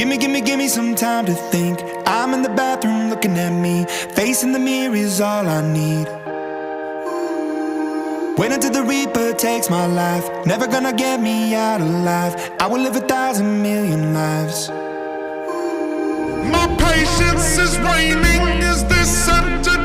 Give me some time to think. I'm in the bathroom looking at me. Facing the mirror is all I need. Wait until the Reaper takes my life. Never gonna get me out alive. I will live 1,000,000,000 lives. My patience is waning. Is this entertaining?